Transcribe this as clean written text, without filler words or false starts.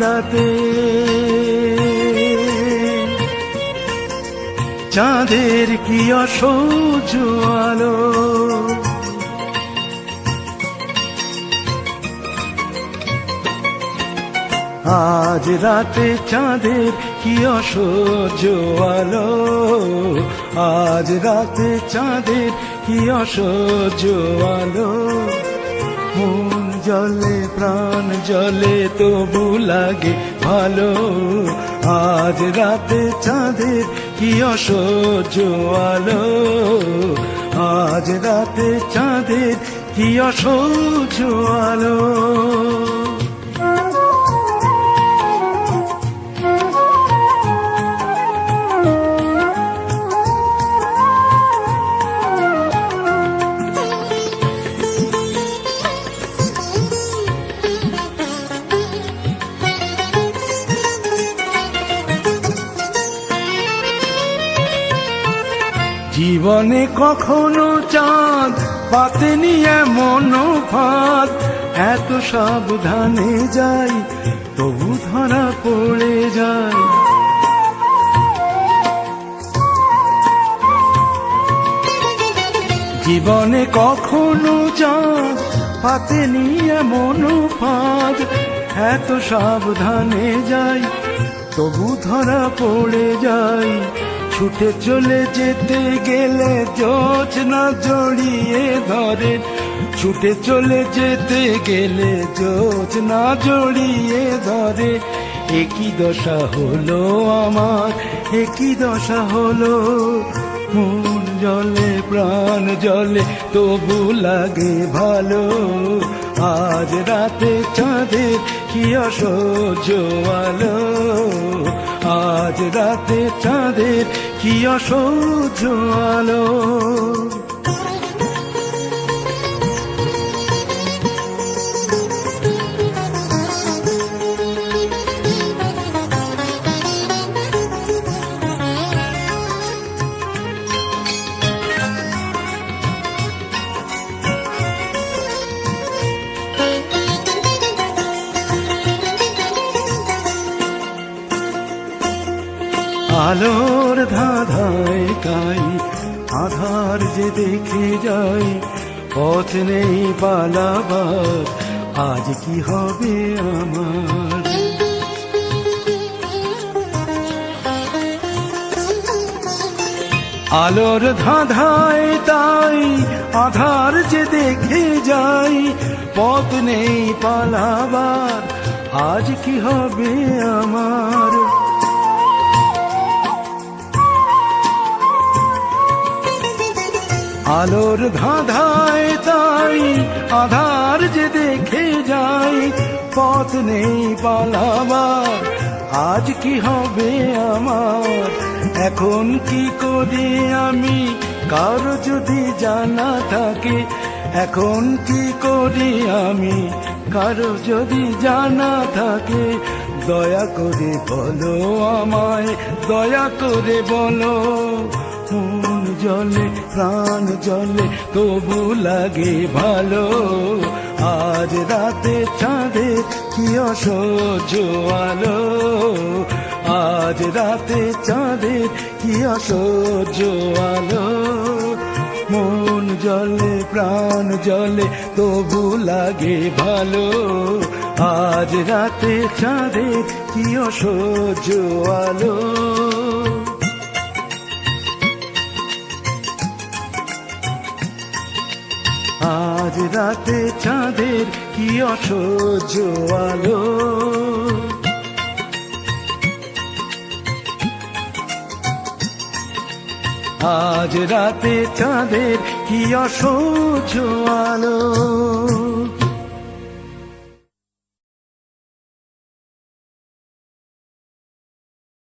রাতে চাঁদের কি অসহ্য আলো, আজ রাতে চাঁদের কি অসহ্য আলো, আজ রাতে চাঁদের কি অসহ্য আলো। মন জলে প্রাণ জলে তবু লাগে ভালো, আজ রাতে চাঁদের কি অসহ্য আলো, আজ রাতে চাঁদের কি অসহ্য আলো। জীবনে কখনো চাঁদ পাতেনি এমন ফাঁদ, এত সাবধানে যাই তবু ধরা পড়ে যায়। জীবনে কখনো চাঁদ পাতেনি এমন ফাঁদ, এত সাবধানে যাই তবু ধরা পড়ে যায়। ছুটে চলে যেতে গেলে জোছনা জড়িয়ে ধরে, ছুটে চলে যেতে গেলে জোছনা জড়িয়ে ধরে। একই দশা হলো আমার, একই দশা হলো। মন জলে প্রাণ জলে তবু লাগে ভালো, আজ রাতে চাঁদের কি অসহ্য আলো, আজ রাতে চাঁদের কি অসহ্য আলো। আলোর ধাঁধায় কাই আধার যে দেখে যাই, পথ নেই পালাবার, আজ কি হবে আমার। আলোর ধাঁধায় তাই আধার যে দেখে যাই, পথ নেই পালাবার, আজ কি হবে আমার। আলোর ধাঁধায় তাই আধার যে দেখে যাই, পথ নেই পালাবার, আজ কি হবে আমার। এখন কি করি আমি কারো যদি জানা থাকে, এখন কি করি আমি কারো যদি জানা থাকে। দয়া করে বলো আমায়, দয়া করে বলো। মন জলে প্রাণ জলে তবু লাগে ভালো, আজ রাতে চাঁদের কি অসহ্য আলো, আজ রাতে চাঁদের কি অসহ্য আলো। মন জলে প্রাণ জলে তবু লাগে ভালো, আজ রাতে চাঁদের কি অসহ্য আলো। আজ রাতে চাঁদের কি অসহ্য আলো, আজ রাতে চাঁদের কি অসহ্য আলো।